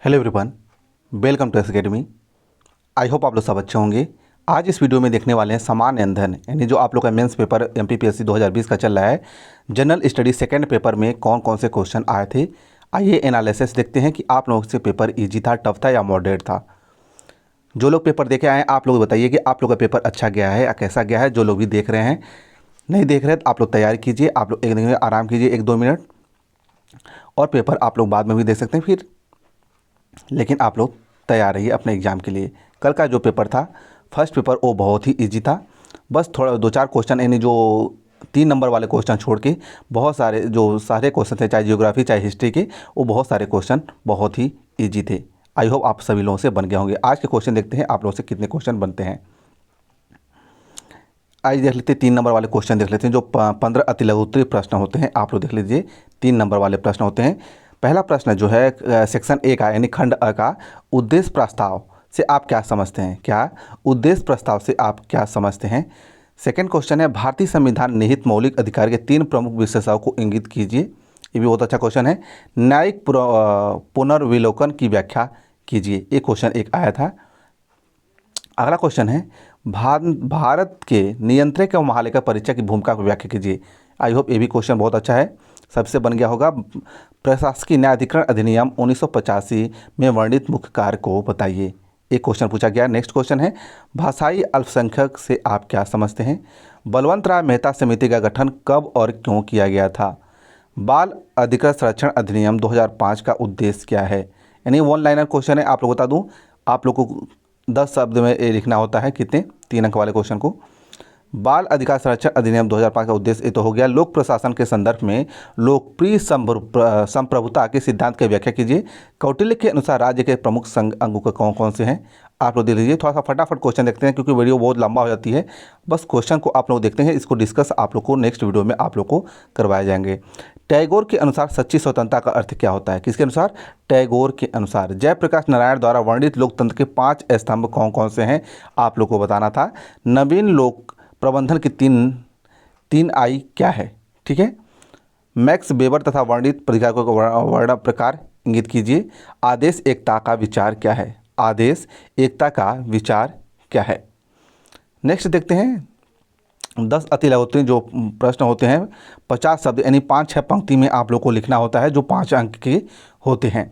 Hello everyone, welcome to S academy. I hope आप लोग सब अच्छे होंगे। आज इस वीडियो में देखने वाले हैं सामान्य ईंधन, यानी जो आप लोग का मेंस पेपर एमपीपीएससी 2020 का चल रहा है। जनरल स्टडी सेकंड पेपर में कौन कौन से क्वेश्चन आए थे, आइए एनालिसिस देखते हैं कि आप लोगों से पेपर इजी था, टफ था या मॉडरेट था। जो लोग पेपर देखे आए आप लोग बताइए कि आप लोग का पेपर अच्छा गया है या कैसा गया है। जो लोग भी देख रहे हैं, नहीं देख रहे तो आप लोग तैयारी कीजिए, आप लोग एक दिन में आराम कीजिए 1-2 मिनट, और पेपर आप लोग बाद में भी दे सकते हैं फिर, लेकिन आप लोग तैयार रहिए अपने एग्ज़ाम के लिए। कल का जो पेपर था, फर्स्ट पेपर, वो बहुत ही इजी था। बस थोड़ा 2-4 क्वेश्चन, यानी जो 3 नंबर वाले क्वेश्चन छोड़ के बहुत सारे जो सारे क्वेश्चन थे, चाहे जियोग्राफी चाहे हिस्ट्री के, वो बहुत सारे क्वेश्चन बहुत ही ईजी थे। आई होप आप सभी लोगों से बन गए होंगे। आज के क्वेश्चन देखते हैं आप लोगों से कितने क्वेश्चन बनते हैं। आज देख लेते हैं 3 नंबर वाले क्वेश्चन देख लेते हैं। जो 15 अति लघु उत्तरीय प्रश्न होते हैं, आप लोग देख लीजिए। 3 नंबर वाले प्रश्न होते हैं। पहला प्रश्न जो है सेक्शन ए का, यानी खंड अ का, उद्देश्य प्रस्ताव से आप क्या समझते हैं। क्या उद्देश्य प्रस्ताव से आप क्या समझते हैं। सेकंड क्वेश्चन है भारतीय संविधान निहित मौलिक अधिकार के 3 प्रमुख विशेषताओं को इंगित कीजिए। ये भी बहुत अच्छा क्वेश्चन है। न्यायिक पुनर्विलोकन की व्याख्या कीजिए। ये क्वेश्चन एक आया था। अगला क्वेश्चन है भारत के नियंत्रक एवं महालेखा परीक्षक की भूमिका को व्याख्या कीजिए। आई होप ये भी क्वेश्चन बहुत अच्छा है, सबसे बन गया होगा। प्रशासकीय न्यायाधिकरण अधिनियम 1985 में वर्णित मुख्य कार्य को बताइए। एक क्वेश्चन पूछा गया। नेक्स्ट क्वेश्चन है भाषाई अल्पसंख्यक से आप क्या समझते हैं। बलवंत राय मेहता समिति का गठन कब और क्यों किया गया था। बाल अधिकार संरक्षण अधिनियम 2005 का उद्देश्य क्या है। यानी 1 लाइनर क्वेश्चन है। आप लोग बता दूं, आप लोग को 10 शब्द में ये लिखना होता है। कितने, 3 अंक वाले क्वेश्चन को। बाल अधिकार संरक्षण अधिनियम 2005 का उद्देश्य ये तो हो गया। लोक प्रशासन के संदर्भ में लोकप्रिय संप्रभुता के सिद्धांत की व्याख्या कीजिए। कौटिल्य के अनुसार राज्य के प्रमुख अंगों के कौन कौन से हैं, आप लोग देख लीजिए। थोड़ा सा फटाफट क्वेश्चन देखते हैं क्योंकि वीडियो बहुत लंबा हो जाती है। बस क्वेश्चन को आप लोग देखते हैं, इसको डिस्कस आप लोग को नेक्स्ट वीडियो में आप लोग को करवाए जाएंगे। टैगोर के अनुसार सच्ची स्वतंत्रता का अर्थ क्या होता है। किसके अनुसार, टैगोर के अनुसार। जयप्रकाश नारायण द्वारा वर्णित लोकतंत्र के 5 स्तंभ कौन कौन से हैं, आप लोग को बताना था। नवीन लोक प्रबंधन की 3 आई क्या है। ठीक है। मैक्स वेबर तथा वर्णित प्रक्रिया को वर्ण प्रकार इंगित कीजिए। आदेश एकता का विचार क्या है। आदेश एकता का विचार क्या है। नेक्स्ट देखते हैं 10 अति लघु उत्तरीय जो प्रश्न होते हैं, 50 शब्द, यानी 5-6 पंक्ति में आप लोग को लिखना होता है, जो 5 अंक के होते हैं।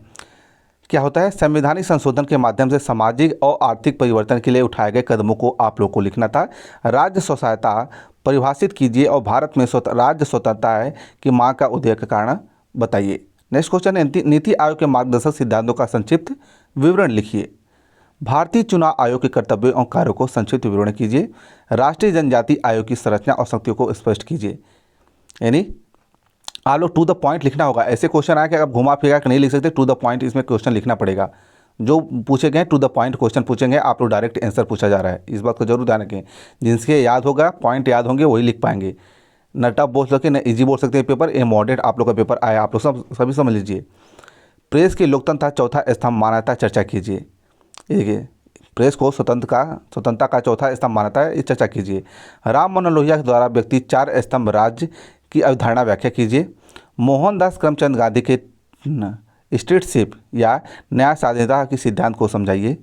क्या होता है, संवैधानिक संशोधन के माध्यम से सामाजिक और आर्थिक परिवर्तन के लिए उठाए गए कदमों को आप लोग को लिखना था। राज्य स्वतंत्रता परिभाषित कीजिए और भारत में राज्य स्वतंत्रता की मांग का उदय का कारण बताइए। नेक्स्ट क्वेश्चन है नीति आयोग के मार्गदर्शक सिद्धांतों का संक्षिप्त विवरण लिखिए। भारतीय चुनाव आयोग के कर्तव्यों और कार्यों को संक्षिप्त विवरण कीजिए। राष्ट्रीय जनजाति आयोग की संरचना और शक्तियों को स्पष्ट कीजिए। यानी आप लोग टू द पॉइंट लिखना होगा। ऐसे क्वेश्चन आए कि आप घुमा फिरा कर नहीं लिख सकते, टू द पॉइंट इसमें क्वेश्चन लिखना पड़ेगा। जो पूछे गए टू द पॉइंट क्वेश्चन पूछेंगे, आप लोग डायरेक्ट आंसर पूछा जा रहा है, इस बात को जरूर ध्यान रखें। जिनसे याद होगा, पॉइंट याद होंगे, वही लिख पाएंगे। न टफ बोल सकते न ईजी बोल सकते हैं पेपर। ये मॉडरेट आप लोग का पेपर आया, आप लोग सभी समझ लीजिए। प्रेस की लोकतंत्र चौथा स्तंभ मान्यता चर्चा कीजिए। देखिए, प्रेस को स्वतंत्रता का चौथा स्तंभ मानता है, इस चर्चा कीजिए। राम मनोहर लोहिया के द्वारा व्यक्ति 4 स्तंभ राज्य की अवधारणा व्याख्या कीजिए। मोहनदास करमचंद गांधी के स्टेटशिप या न्याय स्वाधीनता के सिद्धांत को समझाइए।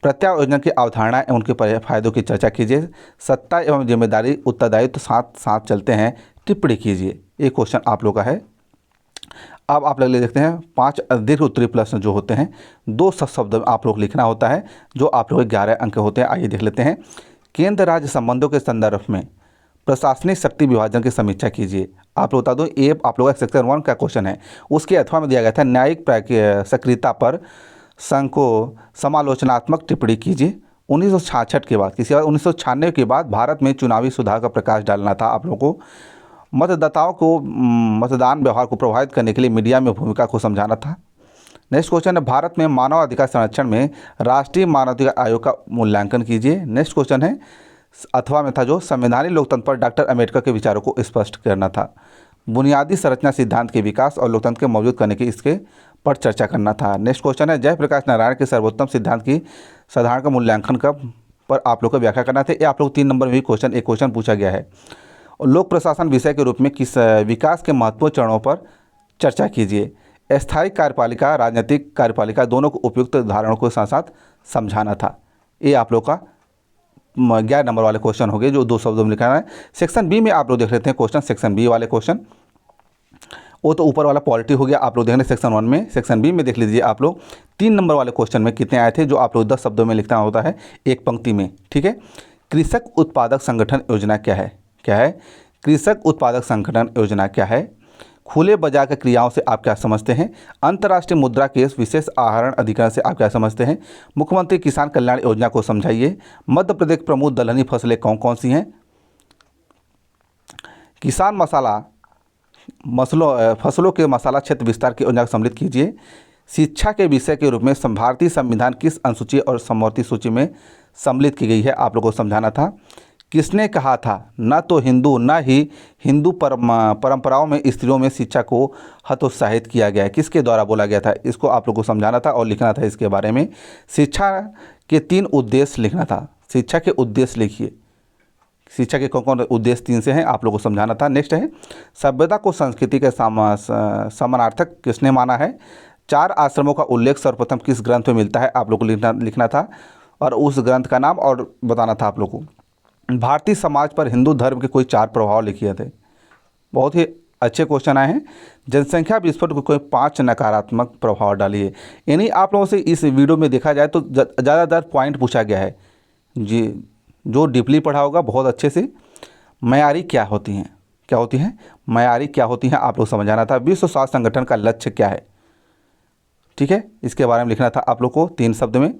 प्रत्यायोजन की अवधारणा एवं उनके फायदों की चर्चा कीजिए। सत्ता एवं जिम्मेदारी उत्तरदायित्व साथ साथ चलते हैं, टिप्पणी कीजिए। ये क्वेश्चन आप लोग का है। अब आप लोग देखते हैं 5 दीर्घ उत्तरीय प्रश्न जो होते हैं, 2 शब्द आप लोग लिखना होता है, जो आप लोग 11 अंक होते हैं। आइए देख लेते हैं। केंद्र राज्य संबंधों के संदर्भ में प्रशासनिक शक्ति विभाजन की समीक्षा कीजिए। आप लोग बता दो, ये आप लोग का सेक्शन 1 का क्वेश्चन है। उसके अथवा में दिया गया था न्यायिक सक्रियता पर संघ को समालोचनात्मक टिप्पणी कीजिए। 1966 के बाद, किसी बात 1996 के बाद भारत में चुनावी सुधार का प्रकाश डालना था आप लोगों को। मतदाताओं को मतदान व्यवहार को प्रभावित करने के लिए मीडिया में भूमिका को समझाना था। नेक्स्ट क्वेश्चन है भारत में मानव अधिकार संरक्षण में राष्ट्रीय मानवाधिकार आयोग का मूल्यांकन कीजिए। नेक्स्ट क्वेश्चन है अथवा में था जो संवैधानिक लोकतंत्र पर डॉक्टर अम्बेडकर के विचारों को स्पष्ट करना था। बुनियादी संरचना सिद्धांत के विकास और लोकतंत्र के मौजूद करने की इसके पर चर्चा करना था। नेक्स्ट क्वेश्चन है जयप्रकाश नारायण के सर्वोत्तम सिद्धांत की साधारण का मूल्यांकन पर आप लोग को व्याख्या करना था। ये आप लोग 3 नंबर में भी क्वेश्चन एक क्वेश्चन पूछा गया है। लोक प्रशासन विषय के रूप में किस विकास के महत्वपूर्ण चरणों पर चर्चा कीजिए। अस्थायी कार्यपालिका, राजनीतिक कार्यपालिका, दोनों को उपयुक्त धारणाओं के साथ साथ समझाना था। ये आप लोग का 11 नंबर वाले क्वेश्चन हो गए जो 2 शब्दों में लिखा है। सेक्शन बी में आप लोग देख लेते हैं क्वेश्चन, सेक्शन बी वाले क्वेश्चन। वो तो ऊपर वाला पॉलिटी हो गया, आप लोग देख रहे हैं सेक्शन 1 में। सेक्शन बी में देख लीजिए आप लोग 3 नंबर वाले क्वेश्चन में कितने आए थे, जो आप लोग 10 शब्दों में लिखना होता है एक पंक्ति में, ठीक है। कृषक उत्पादक संगठन योजना क्या है? क्या है कृषक उत्पादक संगठन योजना क्या है? खुले बाजार की क्रियाओं से आप क्या समझते हैं? अंतर्राष्ट्रीय मुद्रा केस विशेष आहरण अधिकरण से आप क्या समझते हैं? मुख्यमंत्री किसान कल्याण योजना को समझाइए। मध्य प्रदेश प्रमुख दलहनी फसलें कौन कौन सी हैं? किसान फसलों के मसाला क्षेत्र विस्तार की योजना को सम्मिलित कीजिए। शिक्षा के विषय के रूप में भारतीय संविधान किस अनुसूची और समवर्ती सूची में सम्मिलित की गई है? आप लोगों को समझाना था। किसने कहा था न तो हिंदू न ही हिंदू परंपराओं में स्त्रियों में शिक्षा को हतोत्साहित किया गया है? किसके द्वारा बोला गया था? इसको आप लोगों को समझाना था और लिखना था इसके बारे में। शिक्षा के 3 उद्देश्य लिखना था। शिक्षा के उद्देश्य लिखिए, शिक्षा के कौन कौन उद्देश्य 3 से हैं, आप लोगों को समझाना था। नेक्स्ट है सभ्यता को संस्कृति के समानार्थक किसने माना है? 4 आश्रमों का उल्लेख सर्वप्रथम किस ग्रंथ में मिलता है? आप लोग को लिखना था और उस ग्रंथ का नाम और बताना था आप लोग को। भारतीय समाज पर हिंदू धर्म के कोई 4 प्रभाव लिखे थे। बहुत ही अच्छे क्वेश्चन आए हैं। जनसंख्या विस्फोट को कोई 5 नकारात्मक प्रभाव डालिए। यानी आप लोगों से इस वीडियो में देखा जाए तो ज़्यादातर पॉइंट पूछा गया है जी, जो डीपली पढ़ा होगा बहुत अच्छे से। मयारी क्या होती हैं? क्या होती हैं? मयारी क्या होती हैं आप लोग समझाना था। विश्व स्वास्थ्य संगठन का लक्ष्य क्या है? ठीक है, इसके बारे में लिखना था आप लोग को 3 शब्द में।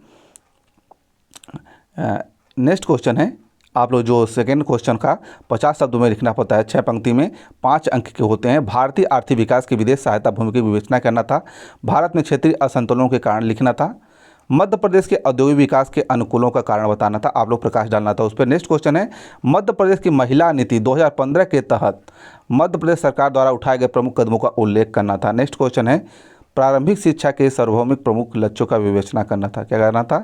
नेक्स्ट क्वेश्चन है आप लोग जो सेकेंड क्वेश्चन का 50 शब्दों में लिखना पड़ता है, 6 पंक्ति में 5 अंक के होते हैं। भारतीय आर्थिक विकास की विदेश सहायता भूमिका की विवेचना करना था। भारत में क्षेत्रीय असंतुलनों के कारण लिखना था। मध्य प्रदेश के औद्योगिक विकास के अनुकूलों का कारण बताना था। आप लोग प्रकाश डालना था उस पर। नेक्स्ट क्वेश्चन है मध्य प्रदेश की महिला नीति 2015 के तहत मध्य प्रदेश सरकार द्वारा उठाए गए प्रमुख कदमों का उल्लेख करना था। नेक्स्ट क्वेश्चन है प्रारंभिक शिक्षा के सार्वभौमिक प्रमुख लक्ष्यों का विवेचना करना था। क्या करना था?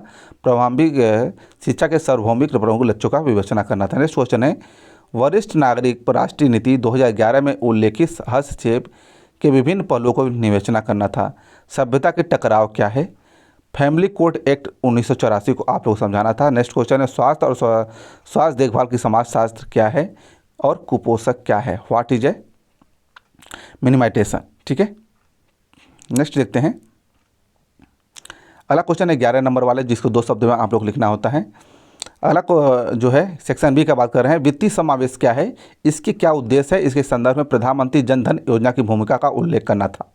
प्रारंभिक शिक्षा के सार्वभौमिक प्रमुख लक्ष्यों का विवेचना करना था। नेक्स्ट क्वेश्चन है वरिष्ठ नागरिक राष्ट्रीय नीति 2011 में उल्लेखित हस्तक्षेप के विभिन्न पहलुओं को विवेचना करना था। सभ्यता के टकराव क्या है? फैमिली कोर्ट एक्ट 1984 को आप लोग समझाना था। नेक्स्ट क्वेश्चन है स्वास्थ्य और स्वास्थ्य देखभाल की समाजशास्त्र क्या है और कुपोषक क्या है? What is a minimization? ठीक है, नेक्स्ट देखते हैं। अगला क्वेश्चन है 11 नंबर वाले, जिसको 2 शब्दों में आप लोग लिखना होता है। अगला जो है सेक्शन बी का बात कर रहे हैं। वित्तीय समावेश क्या है? इसके क्या उद्देश्य है? इसके संदर्भ में प्रधानमंत्री जन धन योजना की भूमिका का उल्लेख करना था।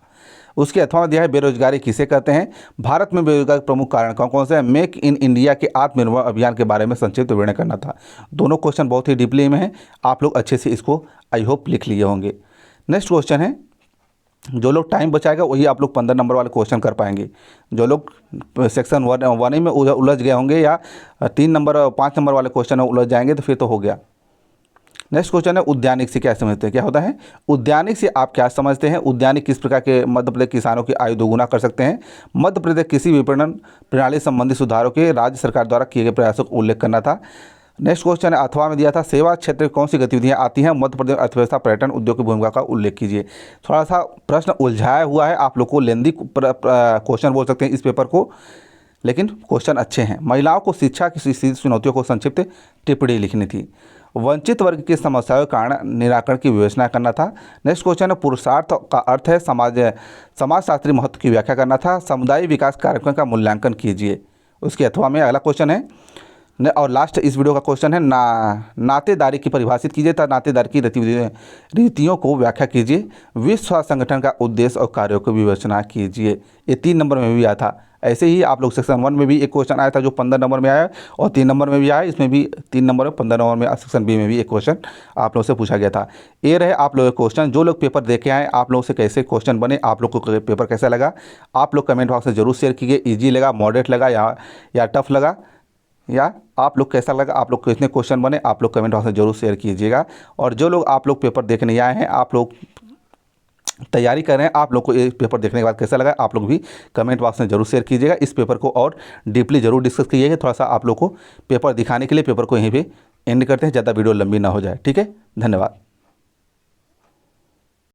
उसके अथवा में दिया है बेरोजगारी किसे कहते हैं? भारत में बेरोजगारी के प्रमुख कारण कौन कौन से हैं? मेक इन इंडिया के आत्मनिर्भर अभियान के बारे में संक्षिप्त विवरण करना था। दोनों क्वेश्चन बहुत ही डीपली में है, आप लोग अच्छे से इसको आई होप लिख लिए होंगे। नेक्स्ट क्वेश्चन है, जो लोग टाइम बचाएगा वही आप लोग 15 नंबर वाले क्वेश्चन कर पाएंगे। जो लोग सेक्शन 1 में उलझ गए होंगे या 3 नंबर और 5 नंबर वाले क्वेश्चन में उलझ जाएंगे तो फिर तो हो गया। नेक्स्ट क्वेश्चन है उद्यानिक से क्या समझते हैं? क्या होता है उद्यानिक से? आप क्या समझते हैं? उद्यानिक किस प्रकार के मध्य प्रदेश किसानों की आय दोगुना कर सकते हैं? मध्य प्रदेश कृषि विपणन प्रणाली संबंधी सुधारों के राज्य सरकार द्वारा किए गए प्रयासों का उल्लेख करना था। नेक्स्ट क्वेश्चन है अथवा में दिया था सेवा क्षेत्र में कौन सी गतिविधियां आती हैं? मध्य प्रदेश अर्थव्यवस्था पर्यटन उद्योग की भूमिका का उल्लेख कीजिए। थोड़ा सा प्रश्न उलझाया हुआ है, आप लोग को लेंदी क्वेश्चन बोल सकते हैं इस पेपर को, लेकिन क्वेश्चन अच्छे हैं। महिलाओं को शिक्षा की चुनौतियों को संक्षिप्त टिप्पणी लिखनी थी। वंचित वर्ग की समस्याओं के कारण निराकरण की विवेचना करना था। नेक्स्ट क्वेश्चन है पुरुषार्थ का अर्थ है समाजशास्त्री महत्व की व्याख्या करना था। समुदाय विकास कार्यक्रम का मूल्यांकन कीजिए, उसके अथवा में। अगला क्वेश्चन है और लास्ट इस वीडियो का क्वेश्चन है नातेदारी की परिभाषित कीजिए तथा नातेदारी की रीतियों को व्याख्या कीजिए। विश्व स्वास्थ्य संगठन का उद्देश्य और कार्यों की विवेचना कीजिए। ये 3 नंबर में भी आया था। ऐसे ही आप लोग सेक्शन 1 में भी एक क्वेश्चन आया था जो 15 नंबर में आया और 3 नंबर में भी आया। इसमें भी 3 नंबर में 15 नंबर में सेक्शन बी में भी एक क्वेश्चन आप लोगों से पूछा गया था। ये रहे आप लोगों के क्वेश्चन। जो लोग पेपर देखे आए आप लोगों से कैसे क्वेश्चन बने, आप लोग को पेपर कैसा लगा, आप लोग कमेंट बॉक्स में जरूर शेयर कीजिए। ईजी लगा, मॉडरेट लगा या टफ लगा, या आप लोग कैसा लगा, आप लोग कितने क्वेश्चन बने, आप लोग कमेंट बॉक्स में जरूर शेयर कीजिएगा। और जो लोग आप लोग पेपर देखने आए हैं, आप लोग तैयारी कर रहे हैं, आप लोग को ये पेपर देखने के बाद कैसा लगा, आप लोग भी कमेंट बॉक्स में जरूर शेयर कीजिएगा। इस पेपर को और डीपली जरूर डिस्कस कीजिएगा। थोड़ा सा आप लोग को पेपर दिखाने के लिए पेपर को यहीं पे एंड करते हैं, ज़्यादा वीडियो लंबी ना हो जाए। ठीक है, धन्यवाद।